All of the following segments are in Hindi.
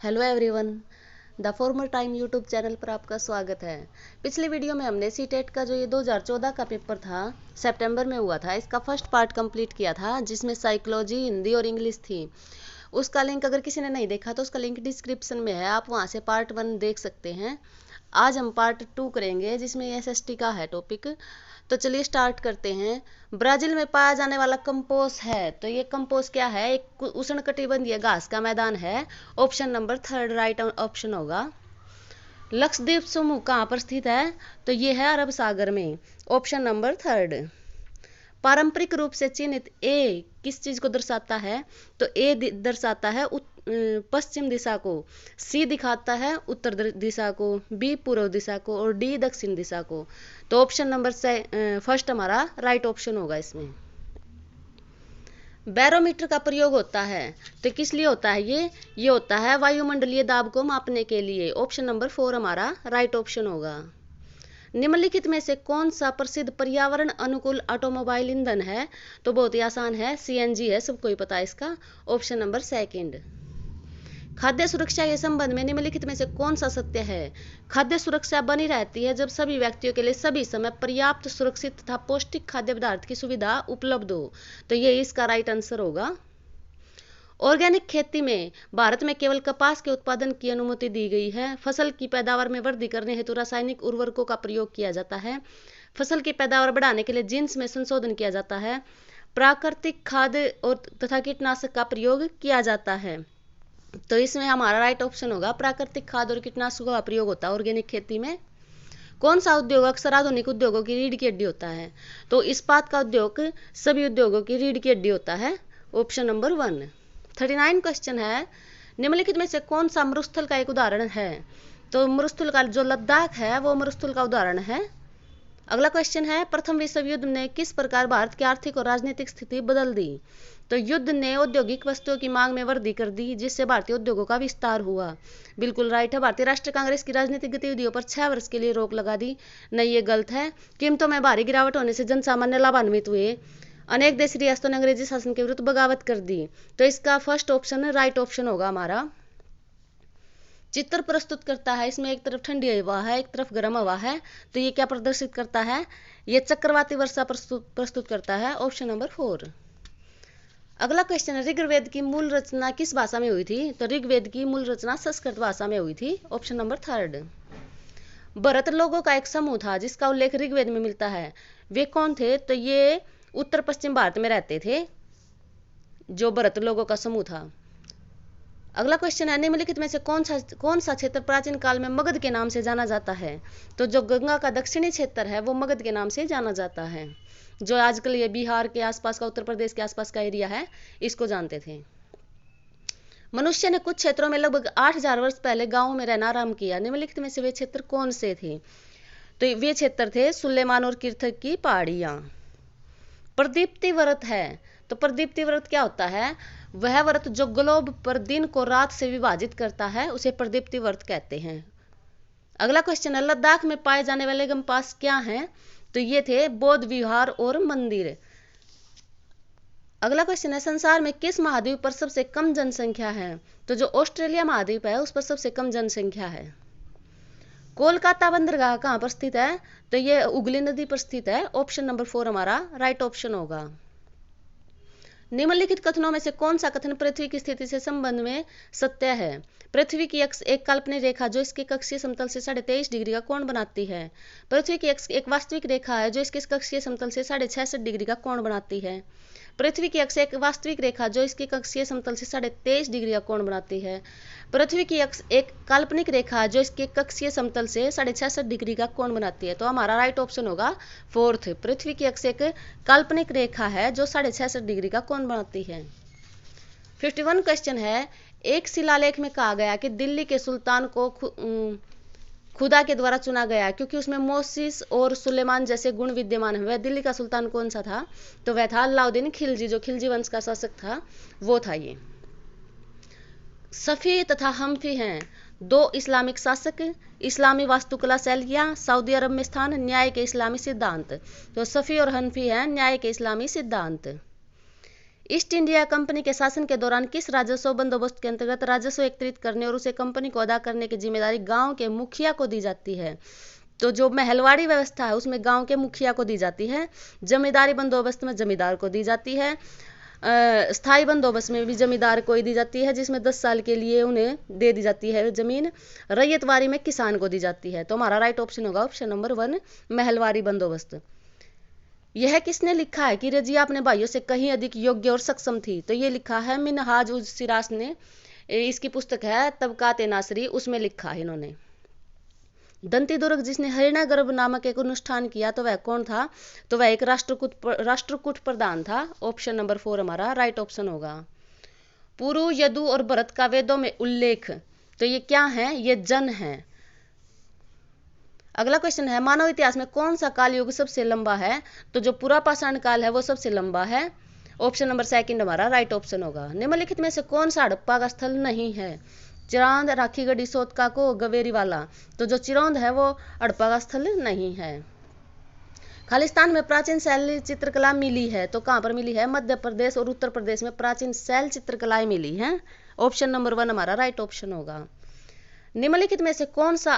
Hello everyone, the former time YouTube channel पर आपका स्वागत है। पिछली वीडियो में हमने सीटेट का जो ये 2014 का पेपर था, सितंबर में हुआ था, इसका फर्स्ट पार्ट कंप्लीट किया था, जिसमें साइकोलॉजी, हिंदी और इंग्लिश थी। उसका लिंक अगर किसी ने नहीं देखा तो उसका लिंक डिस्क्रिप्शन में है, आप वहाँ से पार्ट 1 देख सकते हैं। आज हम पार्ट 2 करेंगे, जिसमें एसएसटी का है टॉपिक। तो चलिए स्टार्ट करते हैं। ब्राजील में पाया जाने वाला कंपोज है, तो ये कंपोज क्या है? एक उष्णकटिबंधीय घास का मैदान है। ऑप्शन नंबर 3 राइट ऑप्शन होगा। लक्षद्वीप समूह कहाँ पर स्थित है? तो ये है अरब सागर में। Option number 3। पारंपरिक रूप से चिन्हित ए किस चीज को दर्शाता है? तो ए दर्शाता है पश्चिम दिशा को, सी दिखाता है उत्तर दिशा को, बी पूर्व दिशा को और डी दक्षिण दिशा को। तो ऑप्शन नंबर फर्स्ट हमारा राइट ऑप्शन होगा इसमें। बैरोमीटर का प्रयोग होता है, तो किस लिए होता है ये होता है वायुमंडलीय दाब को मापने के लिए। ऑप्शन नंबर 4 हमारा राइट ऑप्शन होगा। निम्नलिखित में से कौन सा प्रसिद्ध पर्यावरण अनुकूल ऑटोमोबाइल ईंधन है? तो बहुत ही आसान है, सीएनजी है, सबको ही पता है इसका। Option number 2। खाद्य सुरक्षा के संबंध में निम्नलिखित में से कौन सा सत्य है? खाद्य सुरक्षा बनी रहती है जब सभी व्यक्तियों के लिए सभी समय पर्याप्त, सुरक्षित तथा पौष्टिक खाद्य पदार्थ की सुविधा उपलब्ध हो। तो ये इसका राइट आंसर होगा। ऑर्गेनिक खेती में भारत में केवल कपास के उत्पादन की अनुमति दी गई है। फसल की पैदावार में वृद्धि करने हेतु रासायनिक उर्वरकों का प्रयोग किया जाता है। फसल की पैदावार बढ़ाने के लिए जीन्स में संशोधन किया जाता है। प्राकृतिक खाद और तथा कीटनाशक का प्रयोग किया जाता है। तो इसमें हमारा राइट ऑप्शन होगा, प्राकृतिक खाद और कीटनाशकों का प्रयोग होता है ऑर्गेनिक खेती में। कौन सा उद्योग अक्सर आधुनिक उद्योगों की रीढ़ की हड्डी होता है? तो इस्पात का उद्योग सभी उद्योगों की रीढ़ की हड्डी होता है। Option number 1। 39 क्वेश्चन है, निम्नलिखित में से कौन सा मरुस्थल का एक उदाहरण है? तो मरुस्थल का जो लद्दाख है वो मरुस्थल का उदाहरण है। अगला क्वेश्चन है, प्रथम विश्व युद्ध ने किस प्रकार भारत की आर्थिक और राजनीतिक स्थिति बदल दी? तो युद्ध ने औद्योगिक वस्तुओं की मांग में वृद्धि कर दी, जिससे भारतीय उद्योगों का विस्तार हुआ। बिल्कुल राइट है। भारतीय राष्ट्रीय कांग्रेस की राजनीतिक गतिविधियों पर 6 वर्ष के लिए रोक लगा दी। नहीं, ये गलत है। कीमतों में भारी गिरावट होने से जनसामान्य लाभान्वित हुए। अनेक देश रियासतों ने अंग्रेजी शासन के विरुद्ध बगावत कर दी। तो इसका फर्स्ट ऑप्शन राइट ऑप्शन होगा हमारा। चित्र प्रस्तुत करता है, इसमें एक तरफ ठंडी हवा है, एक तरफ गर्म हवा है, तो ये क्या प्रदर्शित करता है? ये चक्रवाती वर्षा प्रस्तुत करता है। Option number 4। अगला क्वेश्चन है, ऋग्वेद की मूल रचना किस भाषा में हुई थी? तो ऋग्वेद की मूल रचना संस्कृत भाषा में हुई थी। Option number 3। भरत लोगों का एक समूह था जिसका उल्लेख ऋग्वेद में मिलता है, वे कौन थे? तो ये उत्तर पश्चिम भारत में रहते थे, जो भरत लोगों का समूह था। अगला क्वेश्चन है, निम्नलिखित में से कौन सा क्षेत्र प्राचीन काल में मगध के नाम से जाना जाता है? तो जो गंगा का दक्षिणी क्षेत्र है वो मगध के नाम से जाना जाता है। जो आजकल ये बिहार के आसपास का, उत्तर प्रदेश के आसपास का एरिया है, इसको जानते थे। मनुष्य ने कुछ क्षेत्रों में लगभग 8000 वर्ष पहले गांवों में रहना आरंभ किया। निम्नलिखित में से वे क्षेत्र कौन से थे? तो वे क्षेत्र थे सुलेमान और किर्थक की पहाड़ियां। प्रदीप्ति व्रत है, तो प्रदीप्ति व्रत क्या होता है? वह व्रत जो ग्लोब पर दिन को रात से विभाजित करता है, उसे प्रदीप्ति व्रत कहते हैं। अगला क्वेश्चन है, लद्दाख में पाए जाने वाले गंपास क्या हैं? तो ये थे बौद्ध विहार और मंदिर। अगला क्वेश्चन है, संसार में किस महाद्वीप पर सबसे कम जनसंख्या है? तो जो ऑस्ट्रेलिया महाद्वीप है उस पर सबसे कम जनसंख्या है। कोलकाता बंदरगाह कहाँ पर स्थित है? तो ये हुगली नदी पर स्थित है। ऑप्शन नंबर 4 हमारा राइट ऑप्शन होगा। निम्नलिखित कथनों में से कौन सा कथन पृथ्वी की स्थिति से संबंध में सत्य है? पृथ्वी की अक्ष एक काल्पनिक रेखा जो इसके कक्षीय समतल से 23.5 डिग्री का कोण बनाती है। पृथ्वी की अक्ष एक वास्तविक रेखा है जो इसके कक्षीय समतल से 66.5 डिग्री का कोण बनाती है। पृथ्वी की अक्ष एक वास्तविक रेखा जो इसके कक्षीय समतल से 23.5 डिग्री का कोण बनाती है। पृथ्वी की अक्ष एक काल्पनिक रेखा जो इसके कक्षीय समतल से 66.5 डिग्री का कोण बनाती है। तो हमारा राइट ऑप्शन होगा 4। पृथ्वी की अक्ष एक काल्पनिक रेखा है जो 66.5 डिग्री का कोण बनाती है। 51 क्वेश्चन है, एक शिलालेख में कहा गया कि दिल्ली के सुल्तान को खुदा के द्वारा चुना गया क्योंकि उसमें मोसिस और सुलेमान जैसे गुण विद्यमान है। वह दिल्ली का सुल्तान कौन सा था? तो वह था अलाउद्दीन खिलजी, जो खिलजी वंश का शासक था, वो था ये। सफ़ी तथा हम्फी हैं 2 इस्लामिक शासक। इस्लामी वास्तुकला शैलियाँ, सऊदी अरब में स्थान, न्याय के इस्लामी सिद्धांत। तो सफ़ी और हनफी हैं न्याय के इस्लामी सिद्धांत। ईस्ट इंडिया कंपनी के शासन के दौरान किस राजस्व बंदोबस्त के अंतर्गत राजस्व एकत्रित करने और उसे कंपनी को अदा करने की जिम्मेदारी गांव के मुखिया को दी जाती है? तो जो महलवाड़ी व्यवस्था है उसमें गांव के मुखिया को दी जाती है। जमींदारी बंदोबस्त में जमींदार को दी जाती है। स्थायी बंदोबस्त में भी जमींदार को ही दी जाती है, जिसमें 10 साल के लिए उन्हें दे दी जाती है जमीन। रैयतवारी में किसान को दी जाती है। तो हमारा राइट ऑप्शन होगा ऑप्शन नंबर 1 महलवारी बंदोबस्त। यह किसने लिखा है कि रजिया अपने भाइयों से कहीं अधिक योग्य और सक्षम थी? तो ये लिखा है मिनहाज उज सिराज ने। इसकी पुस्तक है तबकात नासरी, उसमें लिखा है इन्होंने। दंती दुर्ग जिसने हरिणा गर्भ नामक एक अनुष्ठान किया तो वह कौन था? तो वह एक राष्ट्रकूट प्रधान था। ऑप्शन नंबर 4 हमारा राइट ऑप्शन होगा। पुरु, यदु और भरत का वेदों में उल्लेख, तो ये क्या है? ये जन है। अगला क्वेश्चन है मानव इतिहास में कौन सा काल युग सबसे लंबा है? तो जो पुरापाषाण काल है वो सबसे लंबा है। ऑप्शन नंबर 2 हमारा राइट ऑप्शन होगा। निम्नलिखित में से कौन सा हड़प्पा का स्थल नहीं है? चिरांद, राखीगढ़ी, सोतकाको, गवेरी वाला। तो जो चिरौंद है वो हड़प्पा का स्थल नहीं है। खालिस्तान में प्राचीन शैल चित्रकला मिली है, तो कहाँ पर मिली है? मध्य प्रदेश और उत्तर प्रदेश में प्राचीन शैल चित्रकलाएं मिली हैं। ऑप्शन नंबर 1 हमारा राइट ऑप्शन होगा। निम्नलिखित में से कौन सा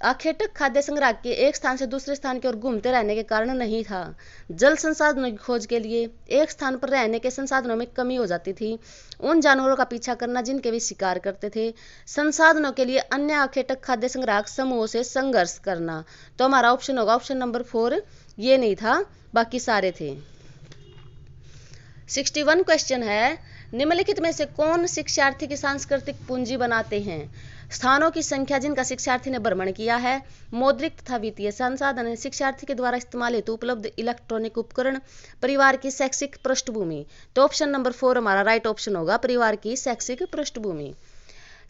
आखेटक खाद्य संग्रह के एक स्थान से दूसरे स्थान की ओर घूमते रहने के कारण नहीं था? जल संसाधनों की खोज के लिए एक स्थान पर रहने के संसाधनों में कमी हो जाती थी। उन जानवरों का पीछा करना जिनके वे शिकार करते थे। संसाधनों के लिए अन्य आखेटक खाद्य संग्राहक समूहों से संघर्ष करना। तो हमारा ऑप्शन होगा ऑप्शन नंबर 4, ये नहीं था, बाकी सारे थे। 61 क्वेश्चन है निम्नलिखित में से कौन शिक्षार्थी की सांस्कृतिक पूंजी बनाते हैं? स्थानों की संख्या जिनका शिक्षार्थी ने भ्रमण किया है, मौद्रिक तथा वित्तीय संसाधन, शिक्षार्थी के द्वारा इस्तेमाल हेतु उपलब्ध इलेक्ट्रॉनिक उपकरण, परिवार की शैक्षिक पृष्ठभूमि। तो ऑप्शन नंबर 4 हमारा राइट ऑप्शन होगा, परिवार की शैक्षिक पृष्ठभूमि।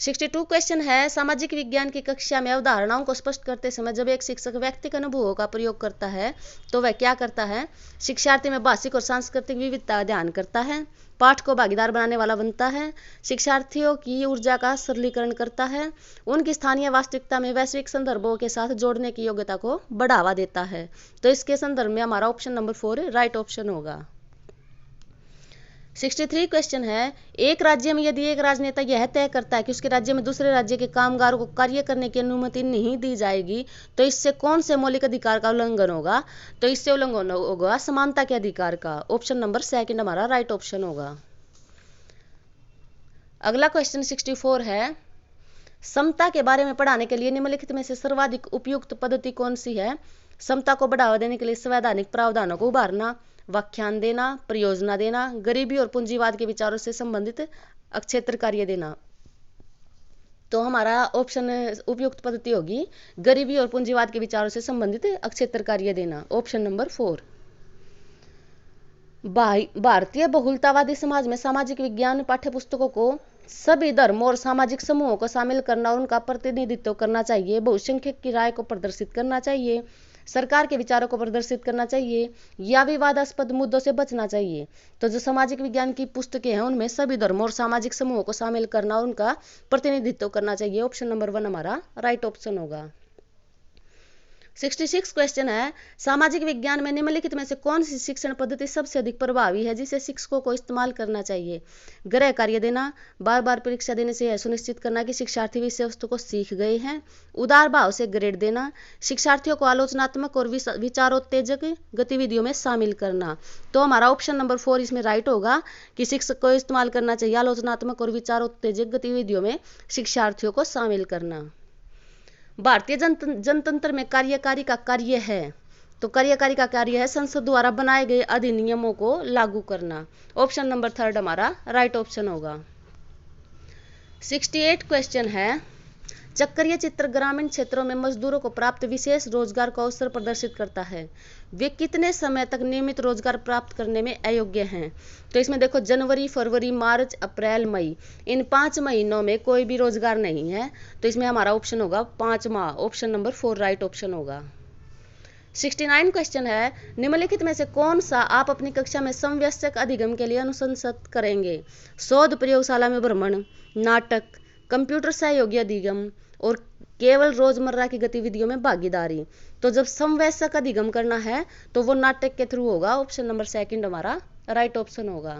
62 क्वेश्चन है सामाजिक विज्ञान की कक्षा में अवधारणाओं को स्पष्ट करते समय जब एक शिक्षक व्यक्तिगत अनुभवों का प्रयोग करता है तो वह क्या करता है? शिक्षार्थी में भाषिक और सांस्कृतिक विविधता का ध्यान करता है, पाठ को भागीदार बनाने वाला बनता है, शिक्षार्थियों की ऊर्जा का सरलीकरण करता है, उनकी स्थानीय वास्तविकता में वैश्विक संदर्भों के साथ जोड़ने की योग्यता को बढ़ावा देता है। तो इसके संदर्भ में हमारा ऑप्शन नंबर 4 राइट ऑप्शन होगा। 63 क्वेश्चन है एक राज्य में यदि एक राजनेता यह तय करता है कि उसके राज्य में दूसरे राज्य के कामगारों को कार्य करने की अनुमति नहीं दी जाएगी तो इससे कौन से मौलिक अधिकार का उल्लंघन होगा? तो इससे उल्लंघन होगा समानता के अधिकार का। ऑप्शन नंबर 2 हमारा राइट ऑप्शन होगा। अगला क्वेश्चन 64 है समता के बारे में पढ़ाने के लिए निम्नलिखित में से सर्वाधिक उपयुक्त पद्धति कौन सी है? समता को बढ़ावा देने के लिए संवैधानिक प्रावधानों को उभारना, व्याख्यान देना, परियोजना देना, गरीबी और पूंजीवाद के विचारों से संबंधित अक्षेत्र कार्य देना। तो हमारा ऑप्शन उपयुक्त पद्धति होगी गरीबी और पूंजीवाद के विचारों से संबंधित अक्षेत्र कार्य देना। Option number 4। भारतीय बहुलतावादी समाज में सामाजिक विज्ञान पाठ्यपुस्तकों को सभी धर्म और सामाजिक समूहों को शामिल करना और उनका प्रतिनिधित्व करना चाहिए, बहुसंख्यक की राय को प्रदर्शित करना चाहिए, सरकार के विचारों को प्रदर्शित करना चाहिए या विवादास्पद मुद्दों से बचना चाहिए। तो जो सामाजिक विज्ञान की पुस्तकें हैं उनमें सभी धर्मों और सामाजिक समूहों को शामिल करना और उनका प्रतिनिधित्व करना चाहिए। ऑप्शन नंबर 1 हमारा राइट ऑप्शन होगा। 66 क्वेश्चन है सामाजिक विज्ञान में निम्नलिखित में से कौन सी शिक्षण पद्धति सबसे अधिक प्रभावी है जिसे शिक्षकों को इस्तेमाल करना चाहिए? गृह कार्य देना, बार बार परीक्षा देने से यह सुनिश्चित करना कि शिक्षार्थी विषय वस्तु को सीख गए हैं, उदार भाव से ग्रेड देना, शिक्षार्थियों को आलोचनात्मक और विचारोत्तेजक गतिविधियों में शामिल करना। तो हमारा ऑप्शन नंबर 4 इसमें राइट होगा कि शिक्षक को इस्तेमाल करना चाहिए आलोचनात्मक और विचारोत्तेजक गतिविधियों में शिक्षार्थियों को शामिल करना। भारतीय जनतंत्र में कार्यकारी का कार्य है, तो कार्यकारी का कार्य है संसद द्वारा बनाए गए अधिनियमों को लागू करना। ऑप्शन नंबर 3 हमारा राइट ऑप्शन होगा। 68 क्वेश्चन है चक्रीय चित्र ग्रामीण क्षेत्रों में मजदूरों को प्राप्त विशेष रोजगार को अवसर प्रदर्शित करता है। वे कितने समय तक नियमित रोजगार प्राप्त करने में अयोग्य हैं? तो इसमें देखो जनवरी, फरवरी, मार्च, अप्रैल, मई, इन 5 महीनों में कोई भी रोजगार नहीं है। तो इसमें हमारा ऑप्शन होगा 5 माह। ऑप्शन नंबर 4 राइट ऑप्शन होगा। 69 क्वेश्चन है निम्नलिखित में से कौन सा आप अपनी कक्षा में समवयस्क अधिगम के लिए अनुशंसित करेंगे? शोध, प्रयोगशाला में भ्रमण, नाटक, कंप्यूटर सहयोगी अधिगम और केवल रोजमर्रा की गतिविधियों में भागीदारी। तो जब समवयस्क अधिगम करना है तो वो नाटक के थ्रू होगा। ऑप्शन नंबर 2 हमारा राइट ऑप्शन होगा।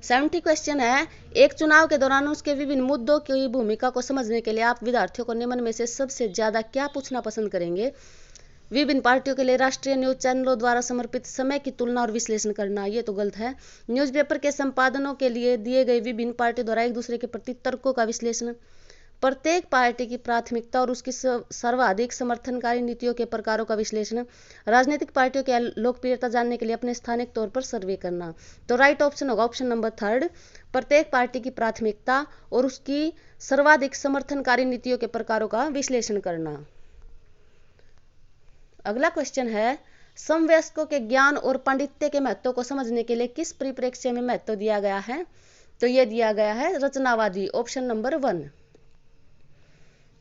70 क्वेश्चन है, एक चुनाव के दौरान उसके विभिन्न मुद्दों की भूमिका को समझने के लिए आप विद्यार्थियों को निम्न में से सबसे ज्यादा क्या पूछना पसंद करेंगे? विभिन्न पार्टियों के लिए राष्ट्रीय न्यूज चैनलों द्वारा समर्पित समय की तुलना और विश्लेषण करना, ये तो गलत है। न्यूज़पेपर के संपादनों के लिए दिए गए विभिन्न पार्टियों द्वारा एक दूसरे के प्रति तर्कों का विश्लेषण, प्रत्येक पार्टी की प्राथमिकता और उसकी सर्वाधिक समर्थनकारी नीतियों के प्रकारों का विश्लेषण, राजनीतिक पार्टियों की लोकप्रियता जानने के लिए अपने स्थानिक तौर पर सर्वे करना। तो राइट ऑप्शन होगा ऑप्शन नंबर 3, प्रत्येक पार्टी की प्राथमिकता और उसकी सर्वाधिक समर्थनकारी नीतियों के प्रकारों का विश्लेषण करना। अगला क्वेश्चन है, समवयस्कों के ज्ञान और पांडित्य के महत्व को समझने के लिए किस परिप्रेक्ष्य में महत्व दिया गया है? तो यह दिया गया है रचनावादी, ऑप्शन नंबर 1।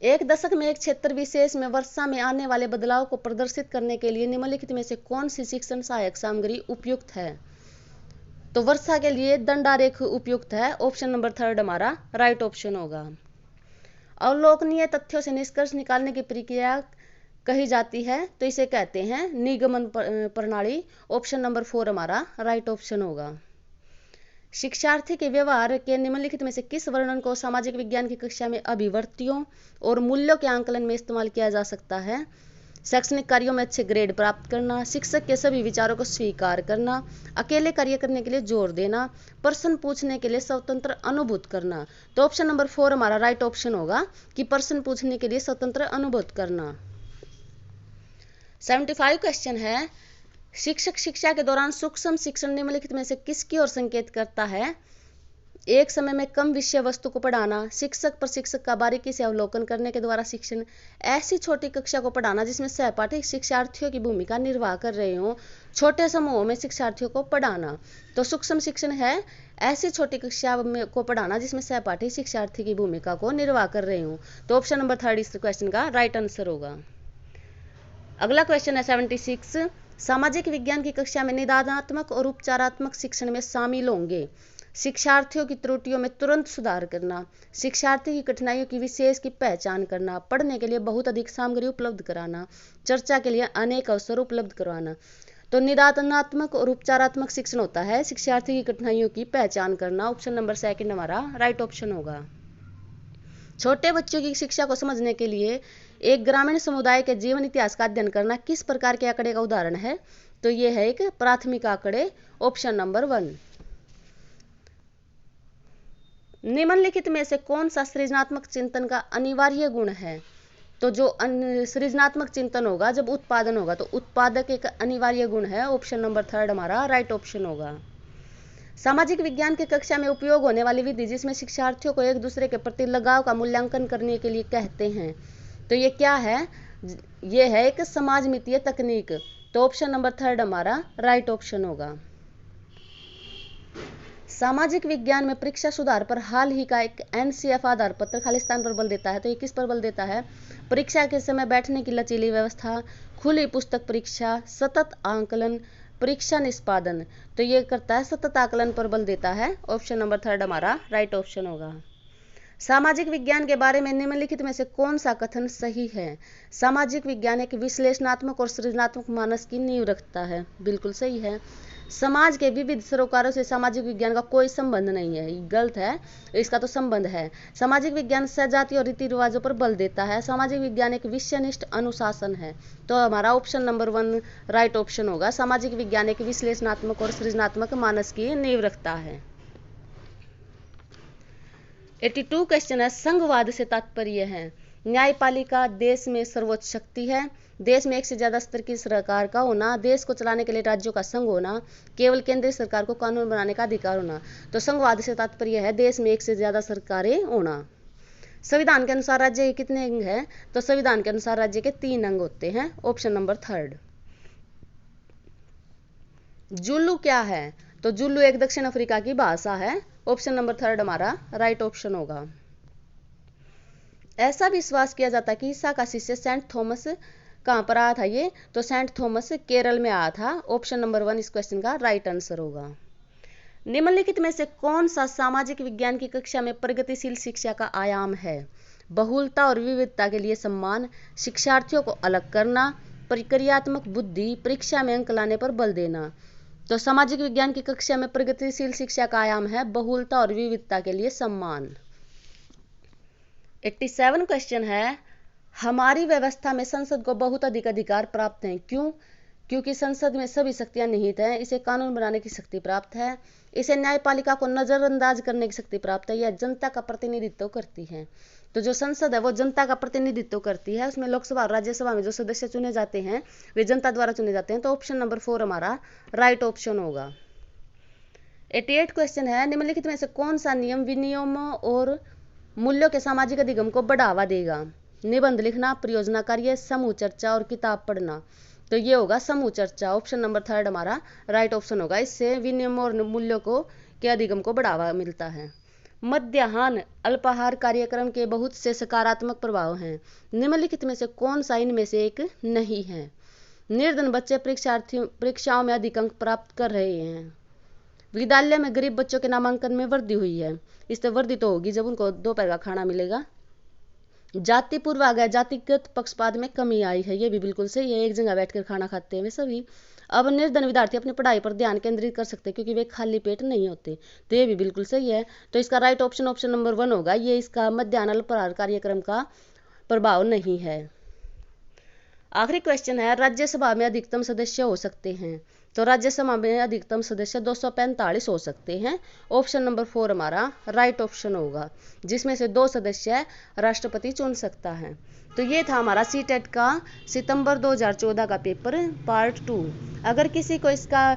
एक दशक में एक क्षेत्र विशेष में वर्षा में आने वाले बदलाव को प्रदर्शित करने के लिए निम्नलिखित में से कौन सी शिक्षण सहायक सामग्री उपयुक्त है? तो वर्षा के लिए दंडारेख उपयुक्त है, ऑप्शन नंबर 3 हमारा राइट ऑप्शन होगा। अवलोकनीय तथ्यों से निष्कर्ष निकालने की प्रक्रिया कही जाती है, तो इसे कहते हैं निगमन प्रणाली, ऑप्शन नंबर 4 हमारा राइट ऑप्शन होगा। शिक्षार्थी के व्यवहार के निम्नलिखित में से किस वर्णन को सामाजिक विज्ञान की कक्षा में अभिवर्तियों और मूल्यों के आंकलन में इस्तेमाल किया जा सकता है? शैक्षणिक कार्यों में अच्छे ग्रेड प्राप्त करना, शिक्षक के सभी विचारों को स्वीकार करना, अकेले कार्य करने के लिए जोर देना, प्रश्न पूछने के लिए स्वतंत्र अनुभूत करना। तो ऑप्शन नंबर 4 हमारा राइट ऑप्शन होगा कि प्रश्न पूछने के लिए स्वतंत्र अनुभूत करना। 75 क्वेश्चन है, शिक्षक शिक्षा के दौरान सूक्ष्म शिक्षण निम्नलिखित में से किसकी ओर संकेत करता है? एक समय में कम विषय वस्तु को पढ़ाना, शिक्षक प्रशिक्षक का बारीकी से अवलोकन करने के द्वारा शिक्षण, ऐसी छोटी कक्षा को पढ़ाना जिसमें सहपाठी शिक्षार्थियों की भूमिका निर्वाह कर रहे हों, छोटे समूहों में शिक्षार्थियों को पढ़ाना। तो सूक्ष्म शिक्षण है ऐसी छोटी कक्षा को पढ़ाना जिसमें सहपाठी शिक्षार्थी की भूमिका को निर्वाह कर रहे हों। तो ऑप्शन नंबर 3 इस क्वेश्चन का राइट आंसर होगा। अगला क्वेश्चन है 76, सामाजिक विज्ञान की कक्षा में निदानात्मक और उपचारात्मक शिक्षण में शामिल होंगे शिक्षार्थियों की त्रुटियों में तुरंत सुधार करना, शिक्षार्थी की कठिनाइयों की विशेष की पहचान करना, पढ़ने के लिए बहुत अधिक सामग्री उपलब्ध कराना, चर्चा के लिए अनेक अवसर उपलब्ध करवाना। तो निदानात्मक और उपचारात्मक शिक्षण होता है शिक्षार्थी की कठिनाइयों की पहचान करना, ऑप्शन नंबर 2 हमारा राइट ऑप्शन होगा। छोटे बच्चों की शिक्षा को समझने के लिए एक ग्रामीण समुदाय के जीवन इतिहास का अध्ययन करना किस प्रकार के आंकड़े का उदाहरण है? तो यह है एक प्राथमिक आंकड़े, ऑप्शन नंबर 1। निम्नलिखित में से कौन सा सृजनात्मक चिंतन का अनिवार्य गुण है? तो जो सृजनात्मक चिंतन होगा जब उत्पादन होगा तो उत्पादक एक अनिवार्य गुण है, ऑप्शन नंबर 3 हमारा राइट ऑप्शन होगा। सामाजिक विज्ञान की कक्षा में उपयोग होने वाली विधि जिसमें शिक्षार्थियों को एक दूसरे के प्रति लगाव का मूल्यांकन करने के लिए कहते हैं, तो ये क्या है? ये है एक समाजमितीय तकनीक। तो ऑप्शन नंबर 3 हमारा राइट ऑप्शन होगा। सामाजिक विज्ञान में परीक्षा सुधार पर हाल ही का एक NCF आधार पत्र खालिस्तान पर बल देता है, तो ये किस पर बल देता है? परीक्षा के समय बैठने की लचीली व्यवस्था, खुली पुस्तक परीक्षा, सतत आंकलन, परीक्षा निष्पादन। तो ये करता है सतत आकलन पर बल देता है, ऑप्शन नंबर 3 हमारा राइट ऑप्शन होगा। सामाजिक विज्ञान के बारे में निम्नलिखित में से कौन सा कथन सही है? सामाजिक विज्ञान एक विश्लेषणात्मक और सृजनात्मक मानस की नींव रखता है, बिल्कुल सही है। समाज के विविध सरोकारों से सामाजिक विज्ञान का कोई संबंध नहीं है, गलत है, इसका तो संबंध है। सामाजिक विज्ञान सजाति और रीति रिवाजों पर बल देता है। सामाजिक विज्ञान एक विषयनिष्ठ अनुशासन है, तो हमारा ऑप्शन नंबर 1 राइट ऑप्शन होगा। सामाजिक विज्ञान एक विश्लेषणात्मक और सृजनात्मक मानस की नींव रखता है। 82 क्वेश्चन है, संघवाद से तात्पर्य है न्यायपालिका देश में सर्वोच्च शक्ति है, देश में एक से ज्यादा स्तर की सरकार का होना, देश को चलाने के लिए राज्यों का संघ होना, केवल केंद्रीय सरकार को कानून बनाने का अधिकार होना। तो संघवाद से तात्पर्य है देश में एक से ज्यादा सरकारें होना। संविधान के अनुसार राज्य के कितने अंग हैं? तो संविधान के अनुसार राज्य के 3 अंग होते हैं, ऑप्शन नंबर 3। जुलू क्या है? तो जुलू एक दक्षिण अफ्रीका की भाषा है, ऑप्शन नंबर 3 हमारा राइट ऑप्शन होगा। ऐसा विश्वास किया जाता है कि ईसा का शिष्य सेंट थॉमस कहां पर आया था? ये तो सेंट थॉमस केरल में आया था, ऑप्शन नंबर 1 इस क्वेश्चन का राइट आंसर होगा। निम्नलिखित में से कौन सा सामाजिक विज्ञान की कक्षा में प्रगतिशील शिक्षा का आयाम है? बहुलता और विविधता के लिए सम्मान, शिक्षार्थियों को अलग करना, प्रक्रियात्मक बुद्धि, परीक्षा में अंक लाने पर बल देना। तो सामाजिक विज्ञान की कक्षा में प्रगतिशील शिक्षा का आयाम है बहुलता और विविधता के लिए सम्मान। 87 क्वेश्चन है, हमारी व्यवस्था में संसद को बहुत अधिक अधिकार प्राप्त हैं, क्यों? क्योंकि संसद में सभी शक्तियां निहित हैं, इसे कानून बनाने की शक्ति प्राप्त है, इसे न्यायपालिका को नजरअंदाज करने की शक्ति प्राप्त है, यह जनता का प्रतिनिधित्व करती है। तो जो संसद है वो जनता का प्रतिनिधित्व करती है, उसमें लोकसभा और राज्यसभा में जो सदस्य चुने जाते हैं वे जनता द्वारा चुने जाते हैं। तो ऑप्शन नंबर 4 हमारा राइट ऑप्शन होगा। 88 क्वेश्चन है, निम्नलिखित में से कौन सा नियम विनियमों और मूल्यों के सामाजिक अधिगम को बढ़ावा देगा? निबंध लिखना, परियोजना कार्य, समूह चर्चा और किताब पढ़ना। तो ये होगा समूह चर्चा। ऑप्शन नंबर 3 हमारा राइट ऑप्शन होगा। इससे विनियम और मूल्यों को के अधिगम को बढ़ावा मिलता है। मध्याह्न अल्पाहार कार्यक्रम के बहुत से सकारात्मक प्रभाव हैं, निम्नलिखित में से कौन सा इनमें से एक नहीं है? निर्धन बच्चे परीक्षाओं में अधिक अंक प्राप्त कर रहे हैं। विद्यालय में गरीब बच्चों के नामांकन में वृद्धि हुई है, इससे वृद्धि तो होगी जब उनको दोपहर का खाना मिलेगा। जाति पूर्वाग्रह जातिगत पक्षपात में कमी आई है, ये भी बिल्कुल सही है, एक जगह बैठकर खाना खाते हैं वे सभी। अब निर्धन विद्यार्थी अपनी पढ़ाई पर ध्यान केंद्रित कर सकते हैं क्योंकि वे खाली पेट नहीं होते, तो ये भी बिल्कुल सही है। तो इसका राइट ऑप्शन ऑप्शन नंबर 1 होगा, ये इसका मध्याह्न अल्पाहार कार्यक्रम का प्रभाव नहीं है। आखिरी क्वेश्चन है, राज्यसभा में अधिकतम सदस्य हो सकते हैं? तो राज्यसभा में अधिकतम सदस्य 245 हो सकते हैं। ऑप्शन नंबर 4 हमारा राइट ऑप्शन होगा, जिसमें से 2 सदस्य राष्ट्रपति चुन सकता है। तो ये था हमारा सीटेट का सितंबर 2014 का पेपर पार्ट 2। अगर किसी को इसका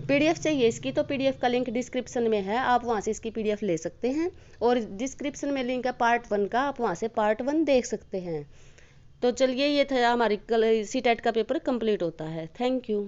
पीडीएफ चाहिए इसकी, तो पीडीएफ का लिंक डिस्क्रिप्शन में है, आप वहाँ से इसकी पीडीएफ ले सकते हैं। और डिस्क्रिप्शन में लिंक है पार्ट 1 का, आप वहाँ से पार्ट 1 देख सकते हैं। तो चलिए, ये था हमारी सीटेट का पेपर कंप्लीट होता है। Thank you.